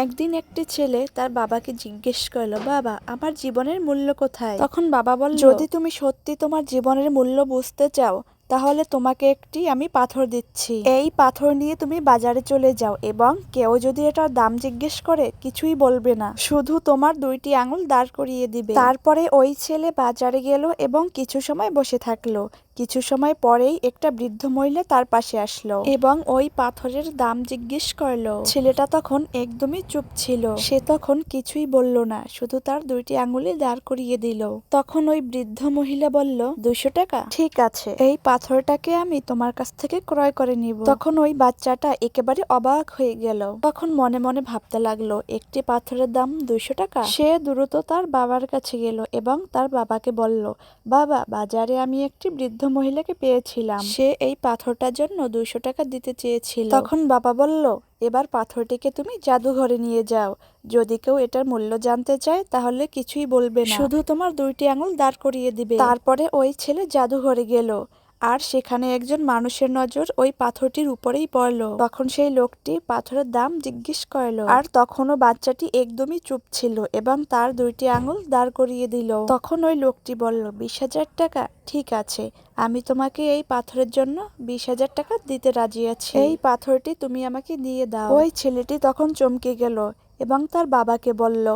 একদিন একটি ছেলে তার বাবাকে জিজ্ঞেস করলো, বাবা, আমার জীবনের মূল্য কোথায়? তখন বাবা বলল, যদি তুমি সত্যি তোমার জীবনের মূল্য বুঝতে চাও তাহলে তোমাকে একটি আমি পাথর দিচ্ছি। এই পাথর নিয়ে তুমি বাজারে চলে যাও এবং কেউ যদি এটার দাম জিজ্ঞেস করে কিছুই বলবে না, শুধু তোমার দুইটি আঙুল দাঁড় করিয়ে দিবে। তারপরে ওই ছেলে বাজারে গেল এবং কিছু সময় বসে থাকলো। কিছু সময় পরেই একটা বৃদ্ধ মহিলা তার পাশে আসলো এবং ওই পাথরের দাম জিজ্ঞেস করলো। ছেলেটা তখন একদমই চুপ ছিল। সে তখন কিছুই বলল না, শুধু তার দুইটি আঙুলে দাঁড় করিয়ে দিল। তখন ওই বৃদ্ধ মহিলা বলল, 200 টাকা? ঠিক আছে, এই পাথরটাকে আমি তোমার কাছ থেকে ক্রয় করে নিব। তখন ওই বাচ্চাটা একেবারে অবাক হয়ে গেল। তখন মনে মনে ভাবতে লাগলো, একটি পাথরের দাম 200 টাকা। সে দ্রুত তার বাবার কাছে গেল এবং তার বাবাকে বলল, বাবা, বাজারে আমি একটি বৃদ্ধ মহিলাকে পেয়েছিলাম। সে এই পাথরটার জন্য 200 টাকা দিতে চেয়েছিল। তখন বাবা বলল, এবার পাথরটিকে তুমি জাদুঘরে নিয়ে যাও। যদি কেউ এটার মূল্য জানতে চায় তাহলে কিছুই বলবে না, শুধু তোমার দুইটি আঙুল দাঁড় করিয়ে দিবে। তারপরে ওই ছেলে জাদুঘরে গেল আর সেখানে একজন মানুষের নজর ওই পাথরটির উপরেই পড়ল। তখন সেই লোকটি পাথরের দাম জিজ্ঞেস করলো আর তখনও বাচ্চাটি একদমই চুপ ছিল এবং তার দুইটি আঙুল দাঁড় করিয়ে দিল। তখন ওই লোকটি বলল, 20,000 টাকা? ঠিক আছে, আমি তোমাকে এই পাথরের জন্য 20,000 টাকা দিতে রাজি আছি। এই পাথরটি তুমি আমাকে দিয়ে দাও। ওই ছেলেটি তখন চমকে গেল এবং তার বাবাকে বলল,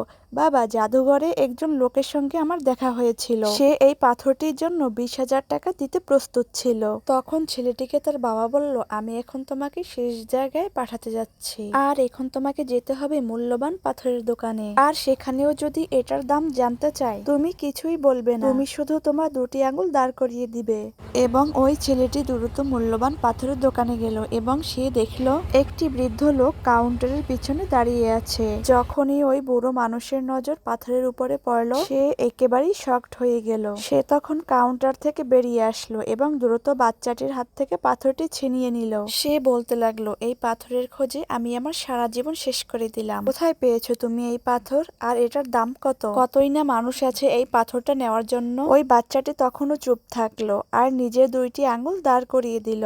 বাবা, জাদুঘরে একজন লোকের সঙ্গে আমার দেখা হয়েছিল। সে এই পাথরটির জন্য 20,000 টাকা দিতে প্রস্তুত ছিল। তখন ছেলেটিকে তার বাবা বলল, আমি এখন তোমাকে শেষ জায়গায় পাঠাতে যাচ্ছি আর এখন তোমাকে যেতে হবে মূল্যবান পাথরের দোকানে। আর সেখানেও যদি এটার দাম জানতে চাই তুমি কিছুই বলবে না, তুমি শুধু তোমার দুটি আঙুল দাঁড় করিয়ে দিবে। এবং ওই ছেলেটি দ্রুত মূল্যবান পাথরের দোকানে গেল এবং সে দেখলো একটি বৃদ্ধ লোক কাউন্টারের পিছনে দাঁড়িয়ে আছে। যখনই ওই বুড়ো মানুষের নজর পাথরের উপরে পড়লো, সে একেবারেই শকড হয়ে গেল। সে তখন কাউন্টার থেকে বেরিয়ে আসলো এবং দ্রুত বাচ্চাটির হাত থেকে পাথরটি ছিনিয়ে নিল। সে বলতে লাগলো, এই পাথরের খোঁজে আমি আমার সারা জীবন শেষ করে দিলাম। কোথায় পেয়েছো তুমি এই পাথর? আর এটার দাম কত? কতই না মানুষ আছে এই পাথরটা নেওয়ার জন্য। ওই বাচ্চাটি তখনও চুপ থাকলো আর নিজের দুইটি আঙুল দাঁড় করিয়ে দিল।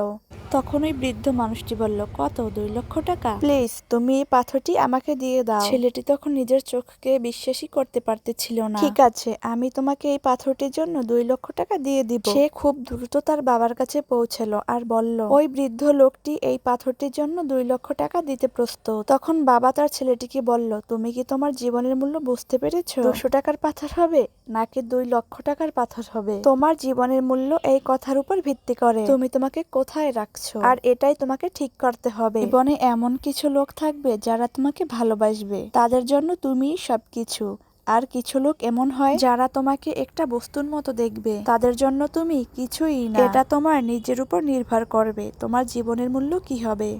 তখন ওই বৃদ্ধ মানুষটি বলল, কত? 2 লক্ষ টাকা? প্লিজ তুমি এই পাথরটি আমাকে দিয়ে দাও। ছেলেটি তখন নিজের চোখকে বিশ্বাসই করতে পারতেছিল না। ঠিক আছে, আমি তোমাকে এই পাথরটির জন্য 2 লক্ষ টাকা দিয়ে দিব। সে খুব দ্রুত তার বাবার কাছে পৌঁছালো আর বলল, ওই বৃদ্ধ লোকটি এই পাথরটির জন্য 2 লক্ষ টাকা দিতে প্রস্তুত। তখন বাবা তার ছেলেটিকে বলল, তুমি কি তোমার জীবনের মূল্য বুঝতে পেরেছো? 200 টাকার পাথর হবে নাকি 2 লক্ষ টাকার পাথর হবে? তোমার জীবনের মূল্য এই কথার উপর ভিত্তি করে তুমি তোমাকে কোথায় রাখছো, আর এটাই তোমাকে ঠিক করতে হবে। জীবনে এমন কিছু লোক থাকবে যারা তোমাকে ভালোবাসবে, তাদের জন্য তুমিই সবকিছু। আর কিছু লোক এমন হয় যারা তোমাকে একটা বস্তুর মতো দেখবে, তাদের জন্য তুমি কিছুই না। এটা তোমার নিজের উপর নির্ভর করবে তোমার জীবনের মূল্য কি হবে।